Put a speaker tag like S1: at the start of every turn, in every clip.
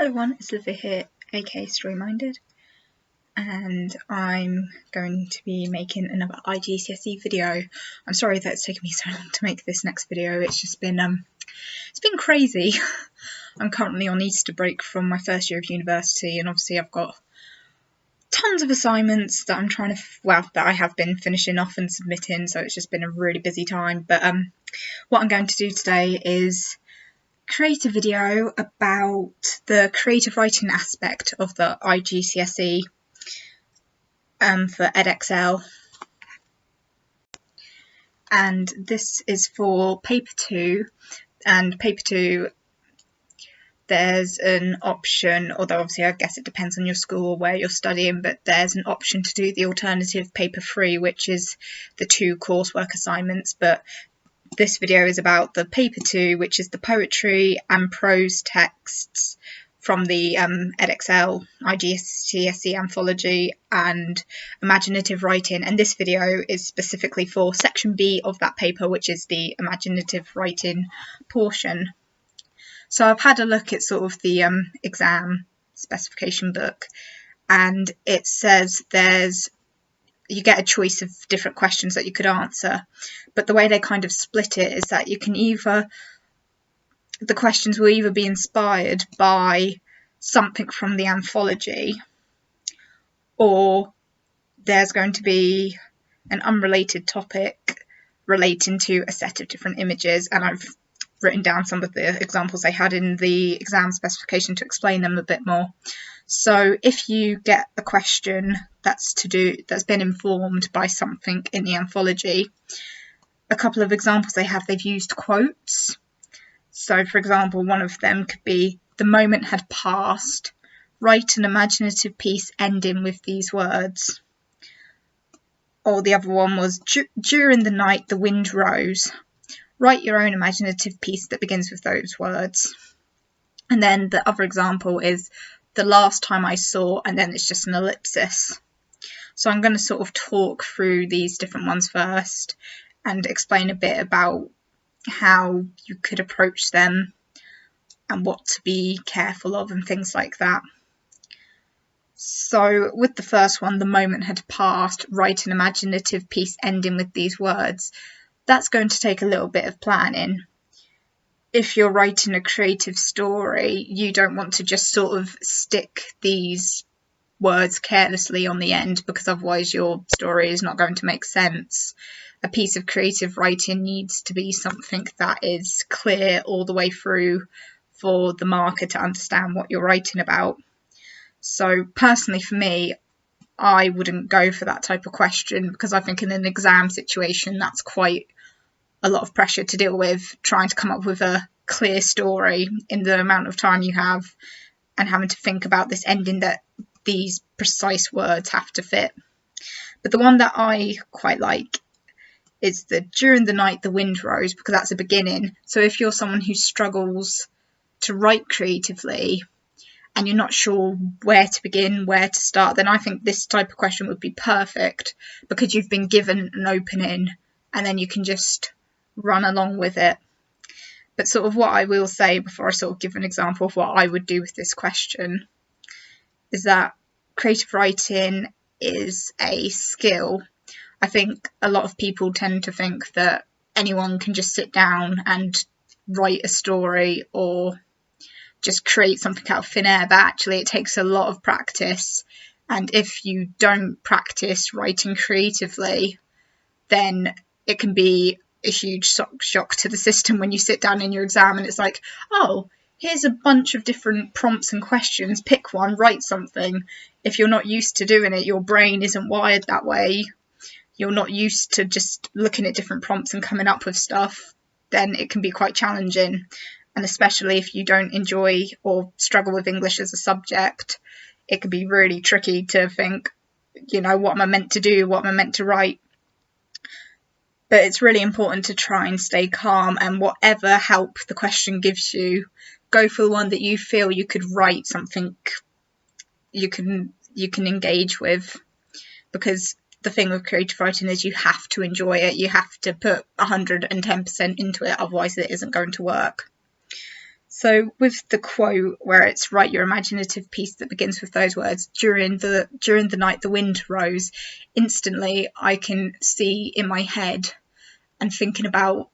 S1: Hello everyone, it's Olivia here, aka Story Minded, and I'm going to be making another IGCSE video. I'm sorry that it's taken me so long to make this next video. It's just been crazy. I'm currently on Easter break from my first year of university, and obviously I've got tons of assignments that I'm trying to, that I have been finishing off and submitting, so it's just been a really busy time. But what I'm going to do today is create a video about the creative writing aspect of the IGCSE for Edexcel, and this is for paper 2, and paper 2 there's an option, although obviously I guess it depends on your school or where you're studying, but there's an option to do the alternative paper 3, which is the 2 coursework assignments. But this video is about the paper 2, which is the poetry and prose texts from the Edexcel IGCSE anthology and imaginative writing, and this video is specifically for section B of that paper, which is the imaginative writing portion. So I've had a look at sort of the exam specification book, and it says you get a choice of different questions that you could answer, but the way they kind of split it is that you can the questions will either be inspired by something from the anthology, or there's going to be an unrelated topic relating to a set of different images, and I've written down some of the examples they had in the exam specification to explain them a bit more. So if you get a question that's been informed by something in the anthology, a couple of examples they've used quotes. So for example, one of them could be, "The moment had passed. Write an imaginative piece ending with these words." Or the other one was, "During the night the wind rose. Write your own imaginative piece that begins with those words." And then the other example is, "The last time I saw," and then it's just an ellipsis. So I'm going to sort of talk through these different ones first and explain a bit about how you could approach them and what to be careful of and things like that. So with the first one, "The moment had passed, write an imaginative piece ending with these words," that's going to take a little bit of planning. If you're writing a creative story, you don't want to just sort of stick these words carelessly on the end, because otherwise your story is not going to make sense. A piece of creative writing needs to be something that is clear all the way through for the marker to understand what you're writing about. So personally for me, I wouldn't go for that type of question, because I think in an exam situation that's quite a lot of pressure to deal with, trying to come up with a clear story in the amount of time you have and having to think about this ending that these precise words have to fit. But the one that I quite like is the "During the night the wind rose," because that's a beginning. So if you're someone who struggles to write creatively and you're not sure where to begin, where to start, then I think this type of question would be perfect, because you've been given an opening and then you can just run along with it. But sort of what I will say before I sort of give an example of what I would do with this question is that creative writing is a skill. I think a lot of people tend to think that anyone can just sit down and write a story or just create something out of thin air, but actually it takes a lot of practice. And if you don't practice writing creatively, then it can be a huge shock to the system when you sit down in your exam and it's like, oh, here's a bunch of different prompts and questions, pick one, write something. If you're not used to doing it, your brain isn't wired that way, you're not used to just looking at different prompts and coming up with stuff, then it can be quite challenging. And especially if you don't enjoy or struggle with English as a subject, it can be really tricky to think, what am I meant to do? What am I meant to write? But it's really important to try and stay calm, and whatever help the question gives you, go for the one that you feel you could write something you can engage with. Because the thing with creative writing is you have to enjoy it. You have to put 110% into it, otherwise it isn't going to work. So with the quote where it's write your imaginative piece that begins with those words, during the night the wind rose, instantly I can see in my head and thinking about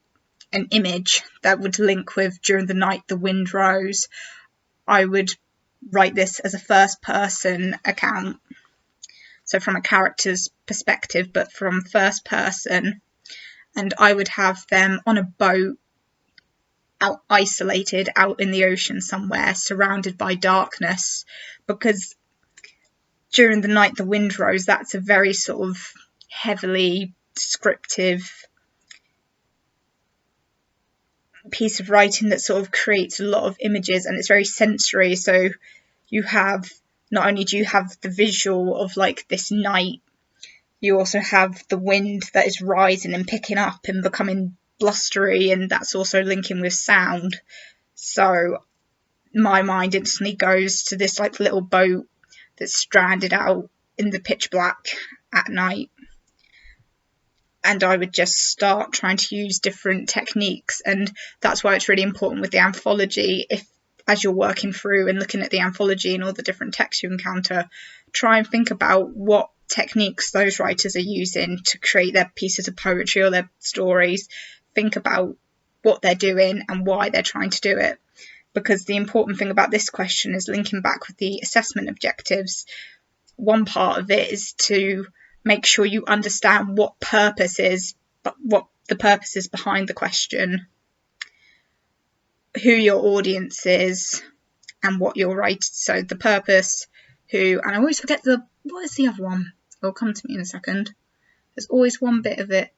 S1: an image that would link with during the night the wind rose. I would write this as a first person account, so from a character's perspective but from first person, and I would have them on a boat out isolated out in the ocean somewhere, surrounded by darkness, because during the night the wind rose, that's a very sort of heavily descriptive piece of writing that sort of creates a lot of images, and it's very sensory. So you have, not only do you have the visual of like this night, you also have the wind that is rising and picking up and becoming blustery, and that's also linking with sound. So my mind instantly goes to this like little boat that's stranded out in the pitch black at night, and I would just start trying to use different techniques. And that's why it's really important with the anthology, if as you're working through and looking at the anthology and all the different texts you encounter, try and think about what techniques those writers are using to create their pieces of poetry or their stories. Think about what they're doing and why they're trying to do it, because the important thing about this question is linking back with the assessment objectives. One part of it is to make sure you understand what the purpose is behind the question, who your audience is, and what you're writing. So the purpose, who, and I always forget what is the other one? It'll come to me in a second. There's always one bit of it.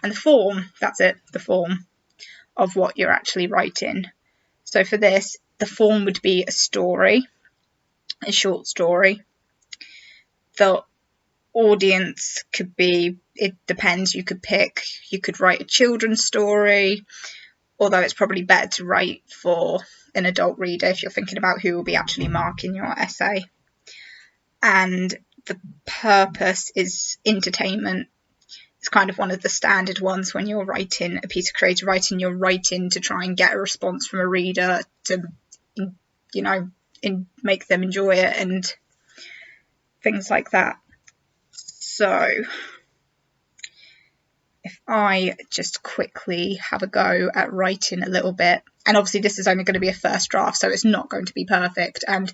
S1: And the form, that's it, the form of what you're actually writing. So for this, the form would be a story, a short story. The audience could be, it depends, you could write a children's story, although it's probably better to write for an adult reader if you're thinking about who will be actually marking your essay. And the purpose is entertainment. It's kind of one of the standard ones when you're writing a piece of creative writing. You're writing to try and get a response from a reader to, make them enjoy it and things like that. So if I just quickly have a go at writing a little bit, and obviously this is only going to be a first draft, so it's not going to be perfect. And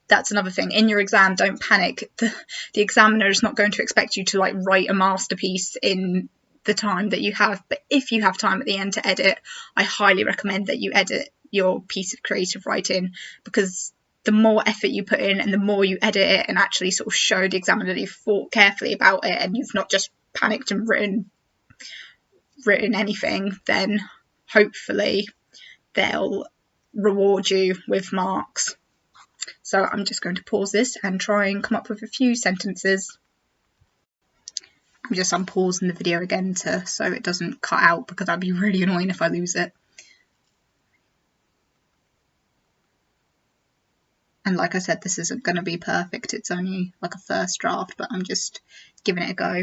S1: that's another thing. In your exam, don't panic. The examiner is not going to expect you to write a masterpiece in the time that you have. But if you have time at the end to edit, I highly recommend that you edit your piece of creative writing, because the more effort you put in and the more you edit it and actually sort of show the examiner that you've thought carefully about it and you've not just panicked and written anything, then hopefully they'll reward you with marks. So I'm just going to pause this and try and come up with a few sentences. I'm just unpausing the video again so it doesn't cut out, because that'd be really annoying if I lose it. And like I said, this isn't going to be perfect. It's only like a first draft, but I'm just giving it a go.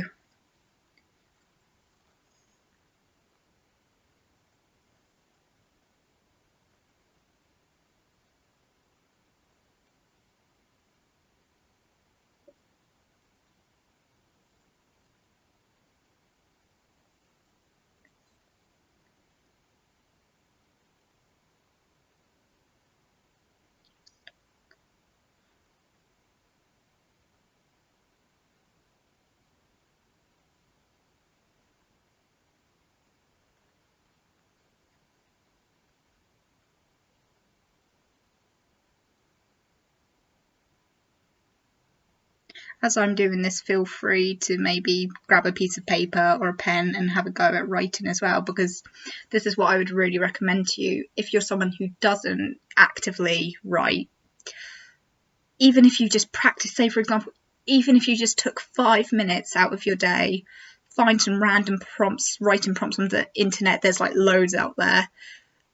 S1: As I'm doing this, feel free to maybe grab a piece of paper or a pen and have a go at writing as well, because this is what I would really recommend to you. If you're someone who doesn't actively write, even if you just practice, say for example, even if you just took 5 minutes out of your day, find some random prompts, writing prompts on the internet, there's loads out there,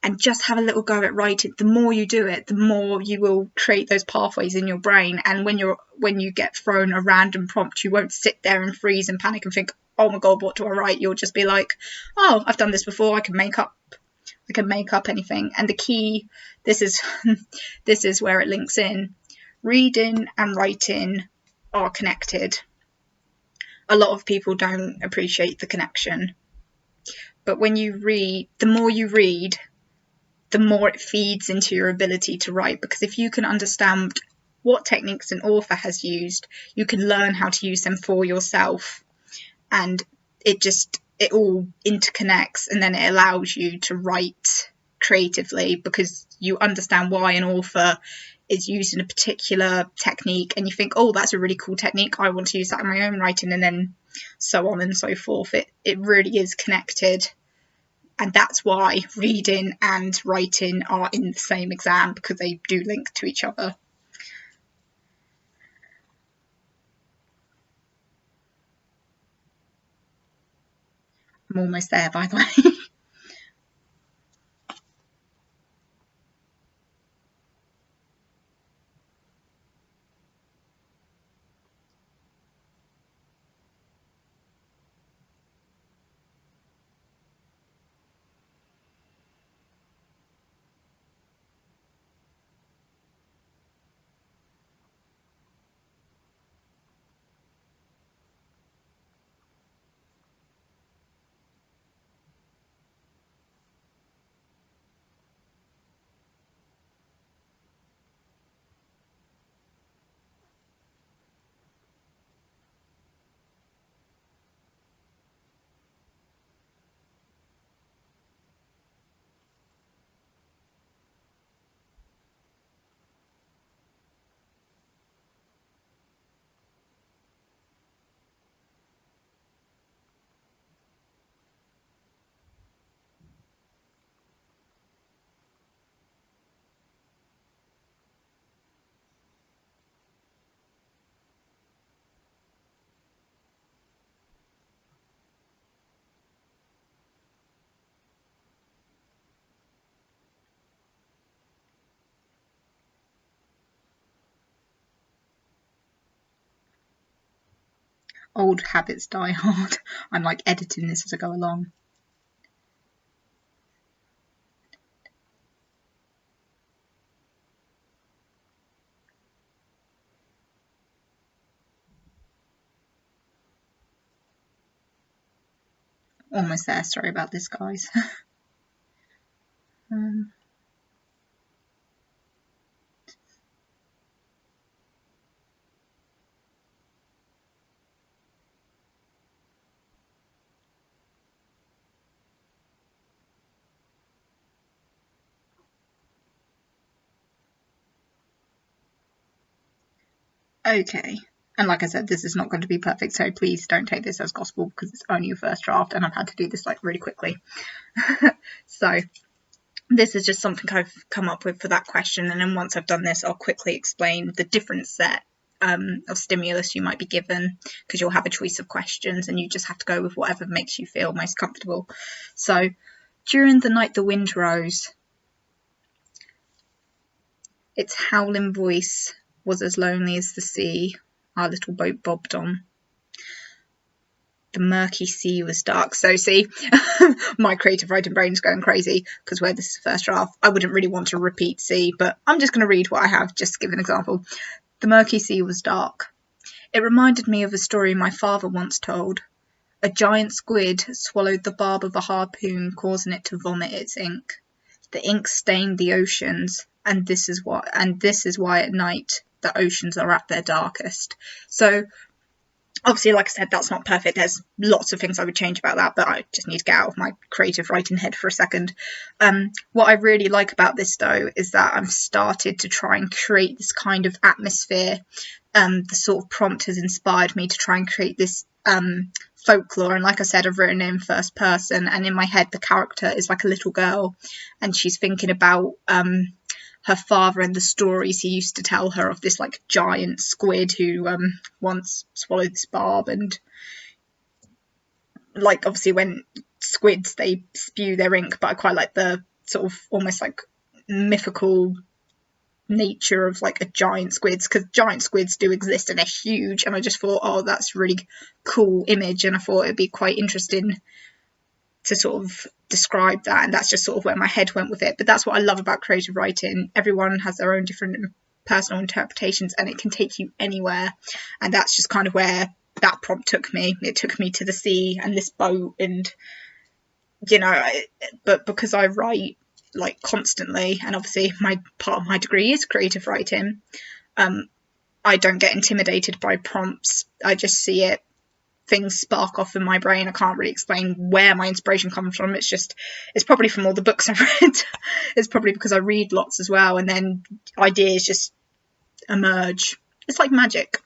S1: and just have a little go at writing. The more you do it, the more you will create those pathways in your brain. And when you get thrown a random prompt, you won't sit there and freeze and panic and think, oh my god, what do I write? You'll just be like, oh, I've done this before, I can make up I can make up anything. And the key, this is this is where it links in. Reading and writing are connected. A lot of people don't appreciate the connection. But when you read, the more you read, the more it feeds into your ability to write. Because if you can understand what techniques an author has used, you can learn how to use them for yourself. And it all interconnects, and then it allows you to write creatively because you understand why an author is using a particular technique, and you think, oh, that's a really cool technique, I want to use that in my own writing, and then so on and so forth. It really is connected. And that's why reading and writing are in the same exam, because they do link to each other. I'm almost there, by the way. Old habits die hard. I'm like editing this as I go along. Almost there, sorry about this, guys. Okay. And like I said, this is not going to be perfect, so please don't take this as gospel because it's only your first draft and I've had to do this like really quickly. So this is just something I've come up with for that question, and then once I've done this, I'll quickly explain the different set of stimulus you might be given, because you'll have a choice of questions and you just have to go with whatever makes you feel most comfortable. So, during the night the wind rose, its howling voice was as lonely as the sea our little boat bobbed on. The murky sea was dark. So see, my creative writing brain's going crazy, because where this is the first draft, I wouldn't really want to repeat sea, but I'm just going to read what I have, just to give an example. The murky sea was dark. It reminded me of a story my father once told. A giant squid swallowed the barb of a harpoon, causing it to vomit its ink. The ink stained the oceans, and this is why at night the oceans are at their darkest. So obviously, like I said, that's not perfect. There's lots of things I would change about that, but I just need to get out of my creative writing head for a second. What I really like about this, though, is that I've started to try and create this kind of atmosphere. The sort of prompt has inspired me to try and create this folklore, and like I said, I've written it in first person, and in my head the character is like a little girl, and she's thinking about her father and the stories he used to tell her of this like giant squid who once swallowed this barb. And like obviously when squids, they spew their ink, but I quite like the sort of almost like mythical nature of like a giant squids, because giant squids do exist and they're huge, and I just thought, oh, that's a really cool image, and I thought it'd be quite interesting to sort of describe that, and that's just sort of where my head went with it. But that's what I love about creative writing. Everyone has their own different personal interpretations, and it can take you anywhere, and that's just kind of where that prompt took me. It took me to the sea and this boat, and but because I write like constantly, and obviously part of my degree is creative writing, I don't get intimidated by prompts. I just see it, things spark off in my brain. I can't really explain where my inspiration comes from. It's probably from all the books I've read. It's probably because I read lots as well, and then ideas just emerge. It's like magic.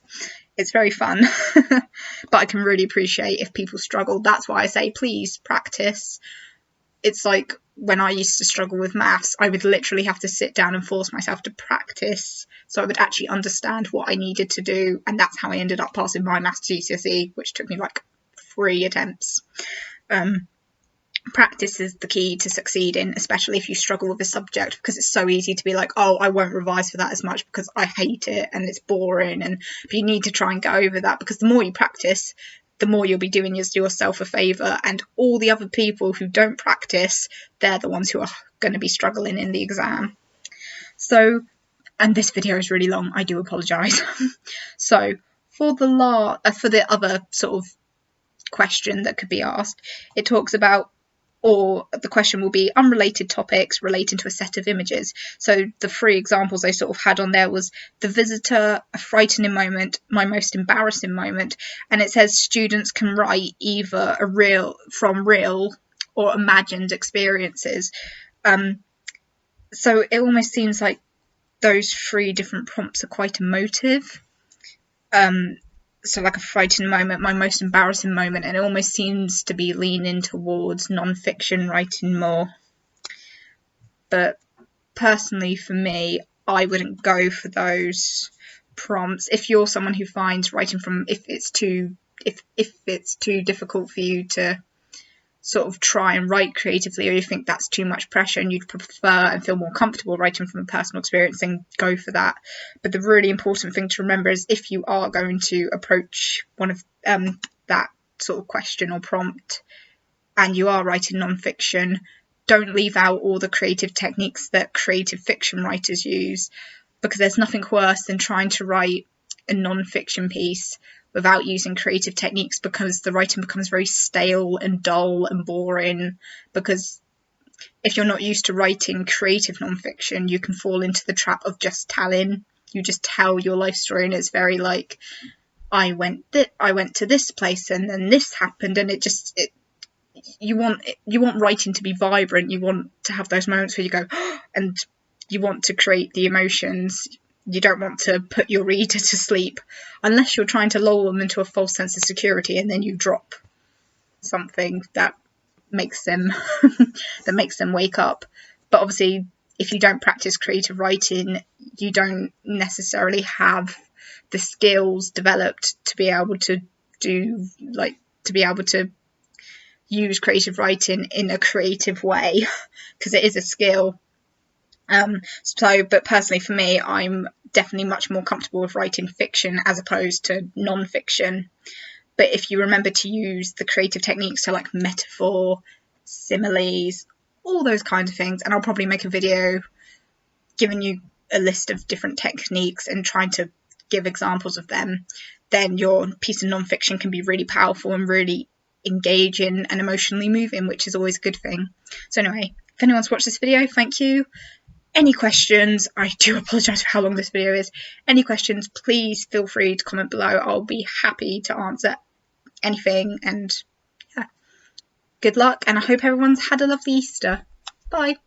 S1: It's very fun. But I can really appreciate if people struggle. That's why I say please practice. It's like when I used to struggle with maths, I would literally have to sit down and force myself to practice so I would actually understand what I needed to do, and that's how I ended up passing my maths GCSE, which took me like 3 attempts. Practice is the key to succeeding, especially if you struggle with a subject, because it's so easy to be like, oh, I won't revise for that as much because I hate it and it's boring, but you need to try and get over that, because the more you practice, the more you'll be doing yourself a favour, and all the other people who don't practice, they're the ones who are going to be struggling in the exam. So, and this video is really long, I do apologise. So for the other sort of question that could be asked, it talks about, or the question will be, unrelated topics relating to a set of images. So the 3 examples they sort of had on there was the visitor, a frightening moment, my most embarrassing moment, and it says students can write either from real or imagined experiences. So it almost seems like those 3 different prompts are quite emotive. So like a frightening moment, my most embarrassing moment, and it almost seems to be leaning towards non-fiction writing more. But personally for me, I wouldn't go for those prompts. If you're someone who finds writing from, if it's too difficult for you to sort of try and write creatively, or you think that's too much pressure and you'd prefer and feel more comfortable writing from a personal experience, then go for that. But the really important thing to remember is, if you are going to approach one of that sort of question or prompt and you are writing non-fiction, don't leave out all the creative techniques that creative fiction writers use, because there's nothing worse than trying to write a non-fiction piece without using creative techniques, because the writing becomes very stale and dull and boring. Because if you're not used to writing creative non-fiction, you can fall into the trap of just telling. You just tell your life story, and it's very like, I went to this place and then this happened, and you want writing to be vibrant. You want to have those moments where you go and you want to create the emotions. You don't want to put your reader to sleep, unless you're trying to lull them into a false sense of security, and then you drop something that makes them wake up. But obviously, if you don't practice creative writing, you don't necessarily have the skills developed to be able to use creative writing in a creative way, because it is a skill. But personally for me, I'm definitely much more comfortable with writing fiction as opposed to non-fiction. But if you remember to use the creative techniques, so like metaphor, similes, all those kinds of things, and I'll probably make a video giving you a list of different techniques and trying to give examples of them, then your piece of non-fiction can be really powerful and really engaging and emotionally moving, which is always a good thing. So anyway, if anyone's watched this video, thank you. Any questions, I do apologise for how long this video is. Any questions, please feel free to comment below. I'll be happy to answer anything, and yeah, good luck, and I hope everyone's had a lovely Easter. Bye.